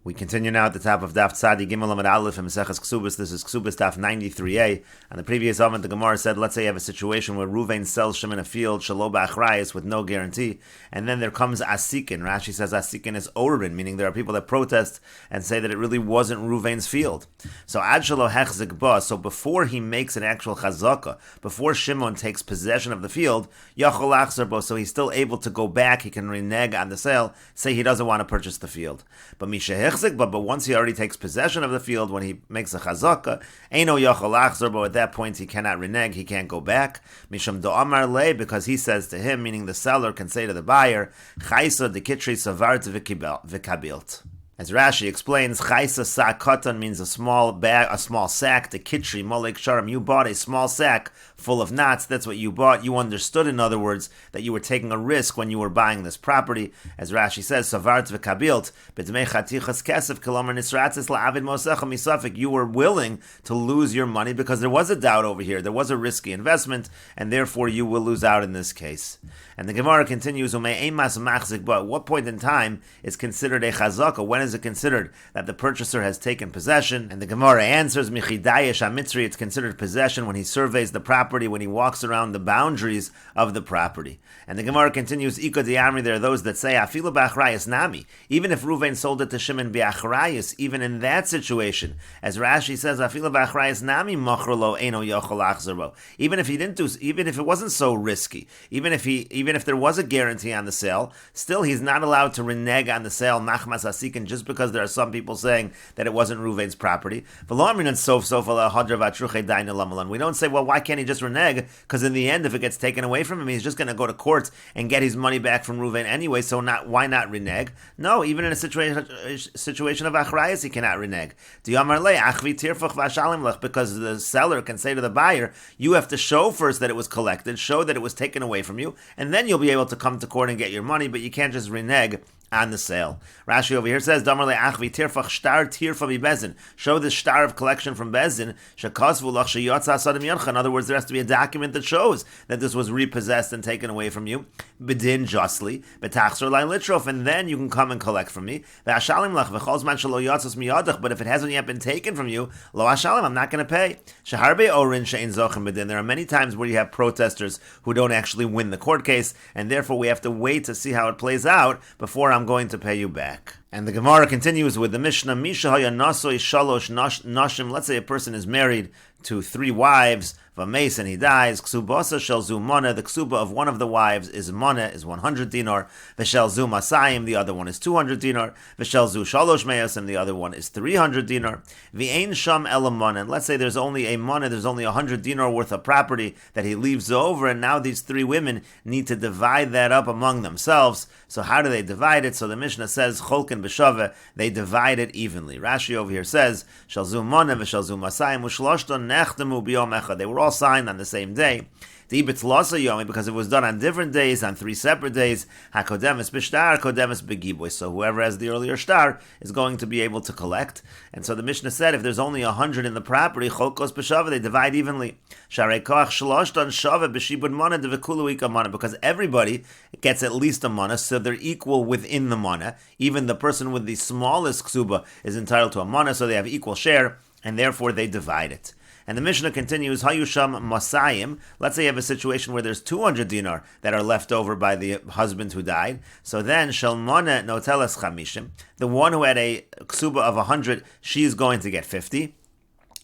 We continue now at the top of Daf Tzadi Gimel Amud Aleph in Mesechet Kesuvos. This is Kesuvos Daf 93a. On the previous element, the Gemara said, let's say you have a situation where Ruvain sells Shimon a field, Shalo B'Achrayis, with no guarantee, and then there comes Asikin. Rashi says Asikin is Orin, meaning there are people that protest and say that it really wasn't Ruvain's field. So Ad Shalo Hechzik Ba, so before he makes an actual Chazaka, before Shimon takes possession of the field, Yachol Achzer Bo, so he's still able to go back, he can renege on the sale, say he doesn't want to purchase the field. But but once he already takes possession of the field, when he makes a chazaka, Eino Yachol Achzer Bo, at that point he cannot renege, he can't go back. Misham Do'amar Le, because he says to him, meaning the seller can say to the buyer, Chaisa de Kitri Savart Vikabilt. As Rashi explains, Chaisa Sak Katan means a small bag, a small sack. The Kitri Molek Sharam, you bought a small sack full of knots. That's what you bought. You understood, in other words, that you were taking a risk when you were buying this property. As Rashi says, Savart v'kabilt b'dmei chatichas kesef k'lomer nisratzis la'avid mosecha misafik. You were willing to lose your money because there was a doubt over here. There was a risky investment, and therefore you will lose out in this case. And the Gemara continues, but at what point in time is considered a chazaka? When is it considered that the purchaser has taken possession? And the Gemara answers, it's considered possession when he surveys the property, when he walks around the boundaries of the property. And the Gemara continues, there are those that say, afilu b'achrayis nami, even if Ruvain sold it to Shimon b'achrayis, even in that situation, as Rashi says, afilu b'achrayis nami mochrolo eno yochol achzer bo. Even if it wasn't so risky, even if there was a guarantee on the sale, still he's not allowed to renege on the sale, machmas asikin, just because there are some people saying that it wasn't Ruvain's property. We don't say, well, why can't he just renege? Because in the end, if it gets taken away from him, he's just going to go to court and get his money back from Ruvain anyway, so why not renege? No, even in a situation of achrayas, he cannot renege. Because the seller can say to the buyer, you have to show first that it was collected, show that it was taken away from you, and then you'll be able to come to court and get your money, but you can't just renege on the sale. Rashi over here says, show the shtar of collection from Bezin. In other words, there has to be a document that shows that this was repossessed and taken away from you. Bedin justly, and then you can come and collect from me. But if it hasn't yet been taken from you, I'm not going to pay. There are many times where you have protesters who don't actually win the court case, and therefore we have to wait to see how it plays out before I'm going to pay you back. And the Gemara continues with the Mishnah, Misha haya nasoi shalosh nashim. Let's say a person is married to 3 wives, Vames, and he dies. Ksubasa shel zu mana. The ksuba of one of the wives is mana, is 100 dinar. V'shel zu masayim, the other one is 200 dinar. V'shel zu shalosh meas, and the other one is 300 dinar. V'ein sham ela mana. And let's say there's only a mana, there's only 100 dinar worth of property that he leaves over, and now these 3 women need to divide that up among themselves. So how do they divide it? So the Mishnah says, Cholkin b'shava, they divide it evenly. Rashi over here says, Shel zu mana v'shel zu masayim u'shloshton nechtemu b'yom echad. They were all signed on the same day. Because it was done on different days, on 3 separate days. Hakodemis b'shtar, kodemis b'giboy. So whoever has the earlier shtar is going to be able to collect. And so the Mishnah said, if there's only 100 in the property, cholkos b'shava, they divide evenly. Sharei koach shloshton shava b'shibud mana devekulu ika mana. Because everybody gets at least a mana, so they're equal within the mana. Even the person with the smallest ksuba is entitled to a mana, so they have equal share, and therefore they divide it. And the Mishnah continues, Hayusham Masayim. Let's say you have a situation where there's 200 dinar that are left over by the husband who died. So then, Shalmona Notelas Chamishim, the one who had a ksuba of 100, she's going to get 50.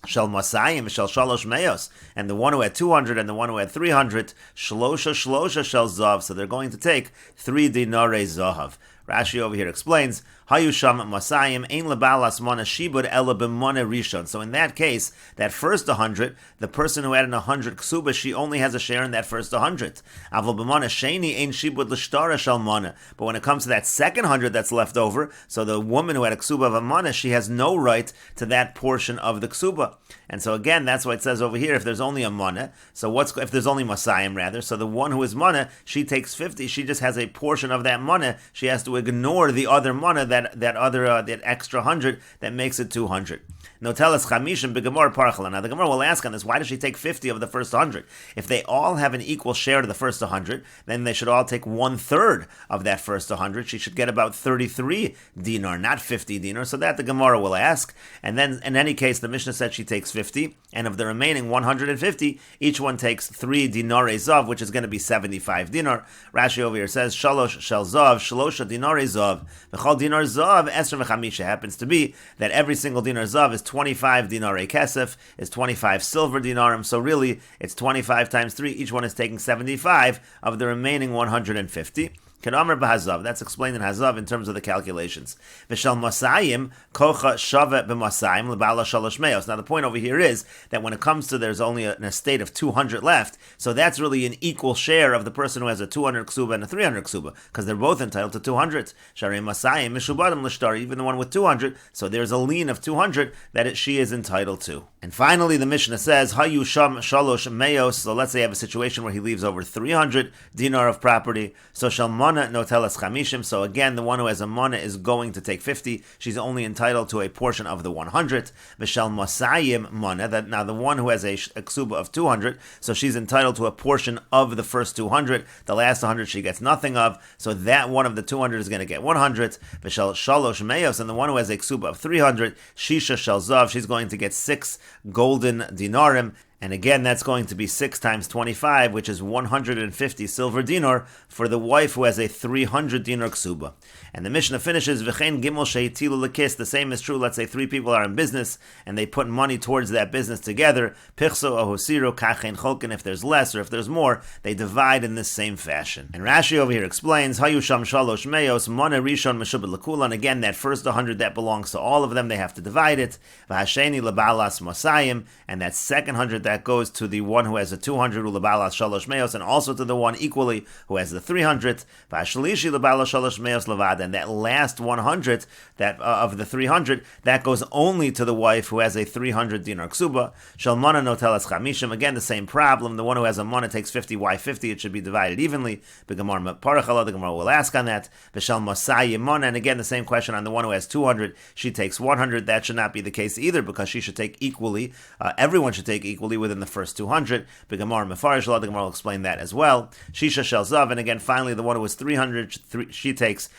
Shel Masayim, Shel Shalosh Meos, and the one who had 200 and the one who had 300, Shlosha Shel Zav, so they're going to take 3 dinare Zahav. Rashi over here explains, Hayusham Masayim Ein Lebalas Mana Shibud Ela B'Mana Rishon. So in that case, that first 100, the person who had an 100 ksuba, she only has a share in that first 100. Aval B'Mana Sheni Ein Shibud L'Shtara Shal Mana. But when it comes to that second 100 that's left over, so the woman who had a ksuba of a mana, she has no right to that portion of the ksuba. And so again, that's why it says over here, if there's only a mana, so if there's only Masayim rather, so the one who is mana, she takes 50, she just has a portion of that mana, she has to ignore the other mana that extra 100 that makes it 200. No, tell us chamishim begemor parchala. Now the Gemara will ask on this: why does she take 50 of the first 100? If they all have an equal share to the first 100, then they should all take 1/3 of that first 100. She should get about 33 dinar, not 50 dinar. So that the Gemara will ask. And then in any case, the Mishnah said she takes 50, and of the remaining 150, each one takes 3 dinare zav, which is going to be 75 dinar. Rashi over here says shalosh shel zav, shalosha dinare zav, v'chol dinar zav esr v'chamisha. Happens to be that every single dinar zav is 25 dinare kesef, is 25 silver dinarim. So really, it's 25 times 3. Each one is taking 75 of the remaining 150. Kedamer b'hazav. That's explained in Hazav in terms of the calculations. V'shal masayim kocha shavet b'masayim lebala shalosh meos. Now the point over here is that when it comes to there's only an estate of 200 left, so that's really an equal share of the person who has a 200 ksuba and a 300 ksuba, because they're both entitled to 200. Sharei masayim mishubadim l'shtar, even the one with 200. So there's a lien of 200 that she is entitled to. And finally, the Mishnah says hayu sham shalosh meos. So let's say you have a situation where he leaves over 300 dinar of property. So shalman no telas chamishim. So again, the one who has a mana is going to take 50. She's only entitled to a portion of the 100. V'shal masayim mana. That now the one who has a ksuba of 200, so she's entitled to a portion of the first 200. The last 100 she gets nothing of. So that one of the 200 is going to get 100. V'shal shalosh meos, and the one who has a ksuba of 300, shisha shel zav, she's going to get 6 golden dinarim. And again, that's going to be 6 times 25, which is 150 silver dinar for the wife who has a 300 dinar ksuba. And the Mishnah finishes, V'chein gimel she'itilu l'kis. The same is true. Let's say 3 people are in business, and they put money towards that business together. Pichso ahosiru kachein cholkin. If there's less or if there's more, they divide in this same fashion. And Rashi over here explains, Hayu sham shalosh meos, mana rishon meshubed l'kulan. Again, that first 100, that belongs to all of them. They have to divide it. V'hasheni lebalas masayim. And that second 100, that goes to the one who has a 200 ulebalas shalosh meos, and also to the one equally who has the 300. V'ashlishi lebalas shalosh meos levad, and that last 100 that of the 300, that goes only to the wife who has a 300 dinar ksuba. Shalmana no telas chamishim. Again, the same problem. The one who has a mana takes 50. Why 50? It should be divided evenly. B'gemar parachala. The Gemara will ask on that. V'shal masayim mana. And again, the same question on the one who has 200. She takes 100. That should not be the case either, because she should take equally. Everyone should take equally within the first 200. B'gemar mefarish law. The Gemara will explain that as well. Shisha shel zav. And again, finally, the one who was 300, she takes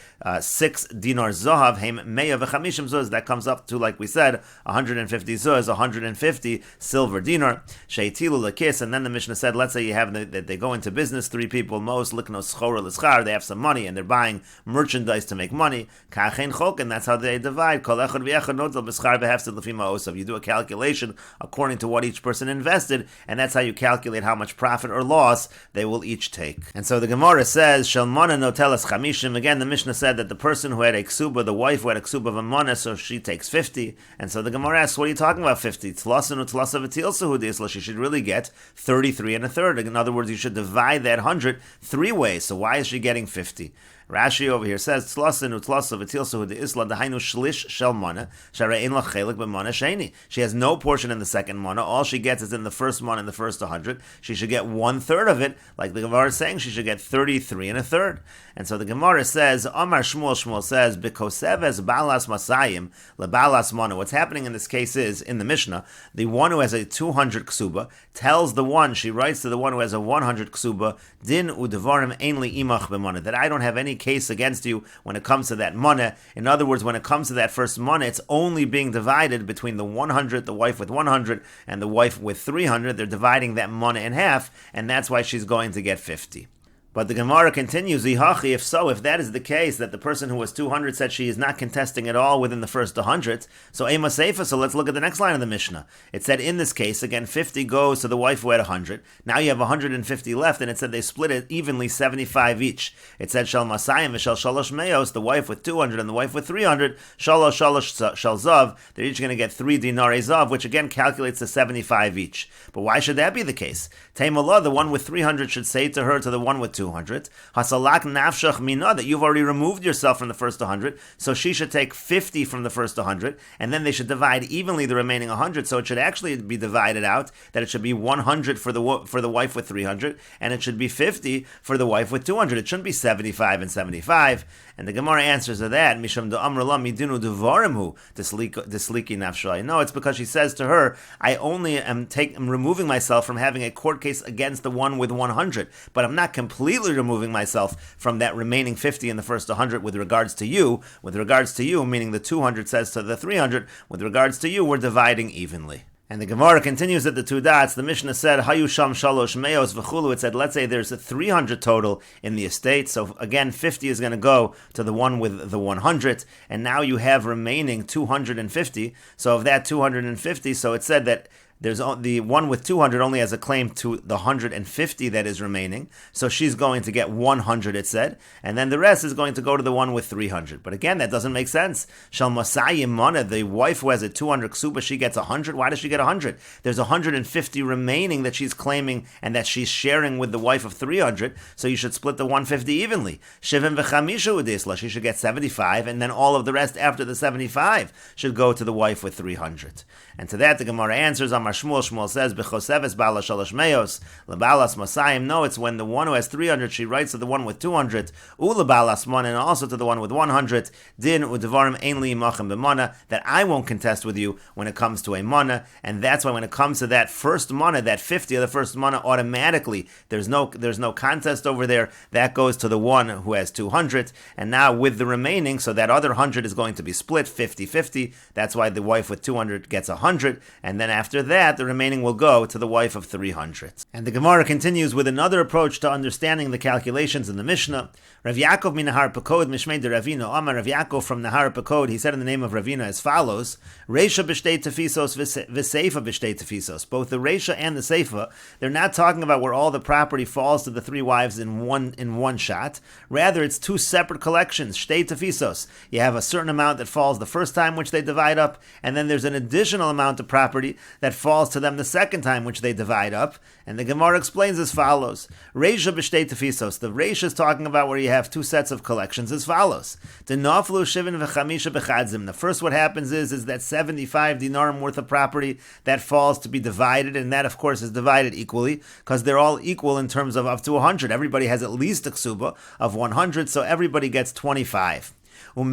6 dinar zahav. Heim meya v'chamishim zuz. That comes up to, like we said, 150 zuz, 150 silver dinar. Sheitilu l'kis. And then the Mishnah said, let's say you have that they go into business, 3 people, most likno schora l'schar. They have some money and they're buying merchandise to make money. Kachein chok, and that's how they divide. Kol echad v'echad notel b'schar v'hefsed l'fima osav. You do a calculation according to what each person invested, and that's how you calculate how much profit or loss they will each take. And so the Gemara says, Shalmana no telas chamishim. Again, the Mishnah said that the person who had a ksuba, the wife who had a ksuba of a mana, so she takes 50. And so the Gemara asks, what are you talking about 50? Tlasin utlasa v'til sehudisla. She should really get 33 and a third. In other words, you should divide that 100 3 ways. So why is she getting 50? Rashi over here says, Tlasin utlasa v'til sehudisla dahainu shlish shel mana sharein lachelik b'mana sheni. She has no portion in the second mana. All she gets is in the first mana, in the first 100. She should get 1/3 of it. Like the Gemara is saying, she should get 33 and a third. And so the Gemara says, Amar Shmuel says, B'koseves balas masayim lebalas mana. What's happening in this case is, in the Mishnah, the one who has a 200 ksuba tells the one, she writes to the one who has a 100 ksuba, din udevarim ainli imach b'mana, that I don't have any case against you when it comes to that mana. In other words, when it comes to that first mana, it's only being divided between the 100, the wife with 100, and the wife with 300. They're dividing that mana in half, and that's why she's going to get 50. But the Gemara continues, Ihachi, if so, if that is the case, that the person who was 200 said she is not contesting at all within the first 100, so Ema Seifa, so let's look at the next line of the Mishnah. It said in this case, again, 50 goes to the wife who had 100. Now you have 150 left, and it said they split it evenly, 75 each. It said, Shal Masayim v'Shal Shalosh Meos, the wife with 200 and the wife with 300, Shalosh Shal Zav, they're each going to get 3 dinare Zav, which again calculates to 75 each. But why should that be the case? Taimallah, the one with 300 should say to her, to the one with 200, 200. Hasalak nafshach mina, that you've already removed yourself from the first 100, so she should take 50 from the first 100, and then they should divide evenly the remaining 100, so it should actually be divided out, that it should be 100 for the wife with 300, and it should be 50 for the wife with 200. It shouldn't be 75 and 75. And the Gemara answers to that, Misham de Amrullah midinu devarimhu desliki nafshay. No, it's because she says to her, I only am removing myself from having a court case against the one with 100, but I'm not completely removing myself from that remaining 50 in the first 100 with regards to you. With regards to you, meaning the 200 says to the 300, with regards to you, we're dividing evenly. And the Gemara continues at the two dots. The Mishnah said, Hayu sham shalosh meos v'chulu. It said, let's say there's a 300 total in the estate. So again, 50 is going to go to the one with the 100. And now you have remaining 250. So of that 250, so it said that there's the one with 200 only has a claim to the 150 that is remaining. So she's going to get 100, it said. And then the rest is going to go to the one with 300. But again, that doesn't make sense. Shal Masayim Mana, the wife who has a 200 ksuba, she gets 100. Why does she get 100? There's 150 remaining that she's claiming and that she's sharing with the wife of 300. So you should split the 150 evenly. Shivim v'chamisha udisla. She should get 75. And then all of the rest after the 75 should go to the wife with 300. And to that, the Gemara answers, Shmuel says, B'choseves bala shalosh meos, lebalas masayim. No, it's when the one who has 300, she writes to the one with 200, ulebalas mon, and also to the one with 100, din udevarim ein li imachem b'mana, that I won't contest with you when it comes to a mana, and that's why when it comes to that first mana, that 50 of the first mana, automatically, there's no contest over there, that goes to the one who has 200, and now with the remaining, so that other 100 is going to be split 50-50, that's why the wife with 200 gets 100, and then after that, the remaining will go to the wife of 300. And the Gemara continues with another approach to understanding the calculations in the Mishnah. Rav Yaakov min Nahar Pekod Mishmei de Ravina Amar Rav Yaakov from Nahar Pekod, he said in the name of Ravina as follows: Reisha b'shtei tefisos v'seifa b'shtei tefisos. Both the Reisha and the Seifa, they're not talking about where all the property falls to the three wives in one shot. Rather, it's two separate collections. Shtei tefisos. You have a certain amount that falls the first time, which they divide up, and then there's an additional amount of property that falls to them the second time, which they divide up. And the Gemara explains as follows: Reisha b'shtei tefisos. The Reisha is talking about where you have two sets of collections as follows. The naflu shivin v'chamisha b'chadzim. The first, what happens is that 75 dinarim worth of property that falls to be divided, and that of course is divided equally because they're all equal in terms of up to 100. Everybody has at least a ksuba of 100, so everybody gets 25. And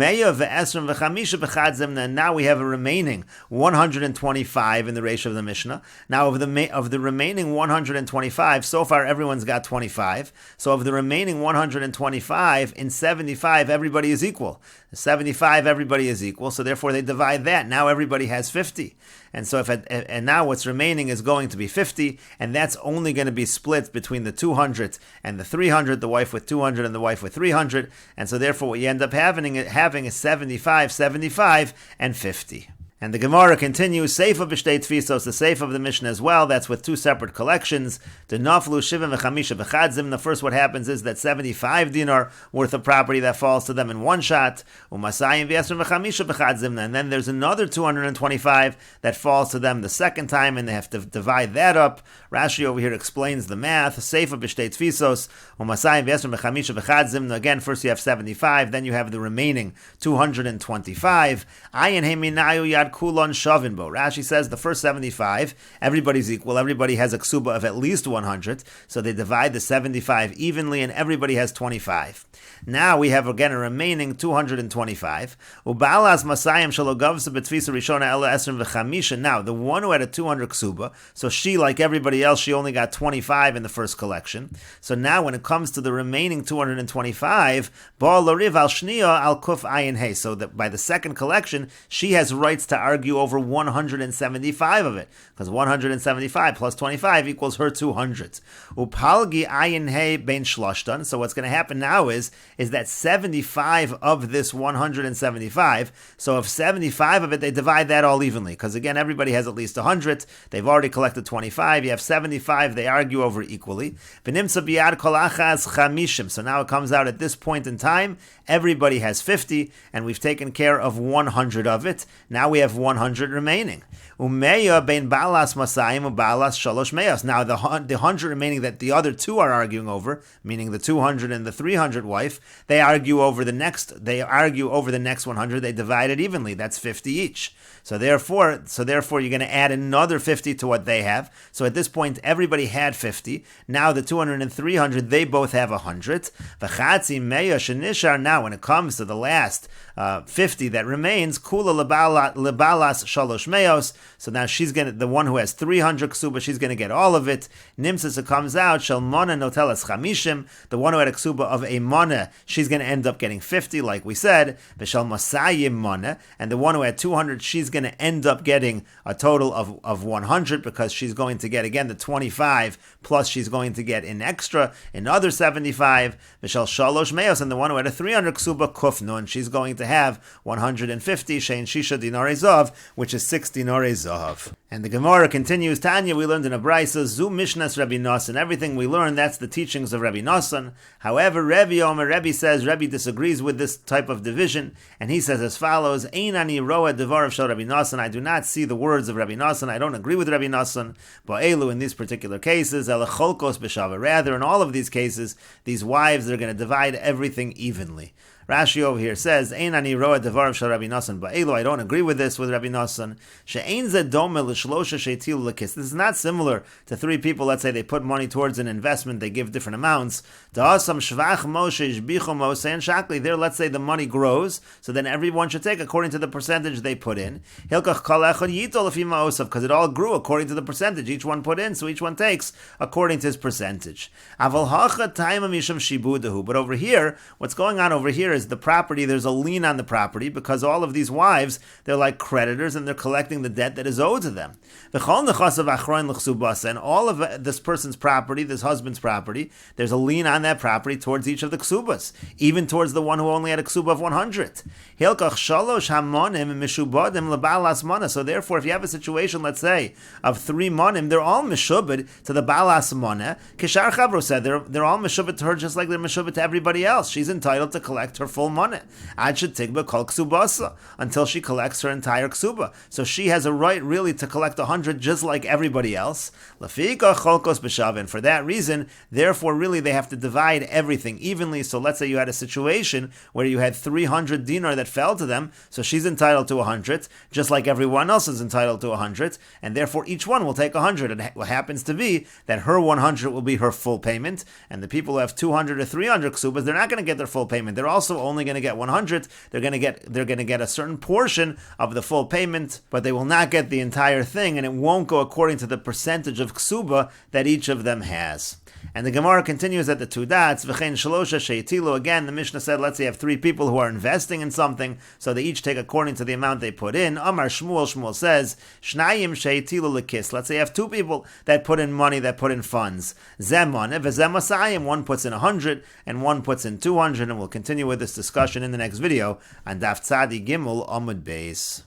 now we have a remaining 125 in the ratio of the Mishnah. Now of the remaining 125, so far everyone's got 25. So of the remaining 125, in 75 everybody is equal. 75 everybody is equal, so therefore they divide that. Now everybody has 50. And so and now what's remaining is going to be 50, and that's only going to be split between the 200 and the 300, the wife with 200 and the wife with 300, and so therefore what you end up having is 75, 75, and 50. And the Gemara continues, Seifa b'shtei tfisos, the Seifa of the Mishnah as well, that's with two separate collections. The naflu shivim v'chamisha b'chadzim. The first, what happens is that 75 dinar worth of property that falls to them in one shot. Umasayim v'esrim v'chamisha b'chadzim. And then there's another 225 that falls to them the second time, and they have to divide that up. Rashi over here explains the math. Seifa b'shtei tfisos, umasayim v'esrim v'chamisha b'chadzim. Again, first you have 75, then you have the remaining 225. Ayin heminayu yad kulon shavinbo. Rashi says the first 75, everybody's equal. Everybody has a ksuba of at least 100, so they divide the 75 evenly, and everybody has 25. Now we have again a remaining 225. Ubalas masayim shalogavsa betvisa rishona ela esrim v'chamisha. Now the one who had a 200 ksuba, so she, like everybody else, she only got 25 in the first collection. So now when it comes to the remaining 225, ba loriv al shniya al kuf ayin hey. So that by the second collection, she has rights to argue over 175 of it, because 175 plus 25 equals her 200. Upalgi ayin hey bein shloshtan. So what's going to happen now is that 75 of this 175, so if 75 of it, they divide that all evenly, because again, everybody has at least 100, they've already collected 25, you have 75, they argue over equally. V'nimtza biyad kol achaz chamishim. So now it comes out at this point in time, everybody has 50, and we've taken care of 100 of it. Now we have have 100 remaining. Umeya bein balas masayim ubalas shalosh meyos. Now the 100 remaining that the other two are arguing over, meaning the 200 and the 300 wife, they argue over the next 100. They divide it evenly. That's 50 each. So therefore, you're going to add another 50 to what they have. So at this point, everybody had 50. Now the 200 and 300, they both have 100. V'chatzi meya shenishar. Now, when it comes to the last 50 that remains, kula lebalas shalosh meyos. So now the one who has 300 ksuba, she's going to get all of it. Nimsis, it comes out, shel mona notelas chamishim. The one who had a ksuba of a mona, she's going to end up getting 50, like we said. V'shel masayim mona. And the one who had 200, she's going to end up getting a total of 100, because she's going to get, again, the 25, plus she's going to get an extra, another 75. V'shel shalosh meyos. And the one who had a 300 ksuba kufnun, she's going to have 150, shein shisha dinarei zav, which is 6 dinarei zav. And the Gemara continues, Tanya, we learned in a Brisa, Zu Mishnas Rabbi Nosson. Everything we learn, that's the teachings of Rabbi Nosson. However, Rebbe says, Rebbe disagrees with this type of division, and he says as follows, Ein ani roa devar of Shal Rabbi Nosson. I do not see the words of Rabbi Nosson. I don't agree with Rabbi Nosson. Ba'elu, in these particular cases, Elacholkos b'shava. Rather, in all of these cases, these wives, they're going to divide everything evenly. Rashi over here says, Ein ani roa devar shel Rabbi Nosson ba'elu. I don't agree with this with Rabbi Nosson. She'ein ze dome l'shlosha she'tilu l'kis. This is not similar to three people. Let's say they put money towards an investment. They give different amounts. Da'asam shvach moshe ishbichu moshe and shakli. There, let's say the money grows, so then everyone should take according to the percentage they put in. Hilkach kol echad yitol lefi ma'osav, because it all grew according to the percentage each one put in, so each one takes according to his percentage. Aval hacha taima misham shibudahu. But over here, what's going on over here is the property, there's a lien on the property, because all of these wives, they're like creditors and they're collecting the debt that is owed to them. And all of this person's property, this husband's property, there's a lien on that property towards each of the ksubas, even towards the one who only had a ksuba of 100. So therefore, if you have a situation, let's say, of 3 monim, they're all meshubed to the balas mona. Kishar Chavro said they're all meshubed to her just like they're meshubed to everybody else. She's entitled to collect her full money. Ad shetigba kol ksubasa, until she collects her entire ksuba. So she has a right really to collect 100 just like everybody else. Lafika cholkos b'shav, and for that reason, therefore, really they have to divide everything evenly. So let's say you had a situation where you had 300 dinar that fell to them, so she's entitled to 100, just like everyone else is entitled to 100, and therefore each one will take 100. And what happens to be that her 100 will be her full payment, and the people who have 200 or 300 ksubas, they're not going to get their full payment. They're also only going to get 100. They're going to get a certain portion of the full payment, but they will not get the entire thing, and it won't go according to the percentage of ksuba that each of them has. And the Gemara continues at the two dots, v'chein shalosha sheitilu. Again, the Mishnah said, let's say you have 3 people who are investing in something, so they each take according to the amount they put in. Amar Shmuel says, shnayim sheitilu lekis. Let's say you have 2 people that put in money, that put in funds. Zemon v'zem masayim. One puts in 100 and one puts in 200, and we'll continue with this discussion in the next video on Daf Tzadi Gimel Amud Beis.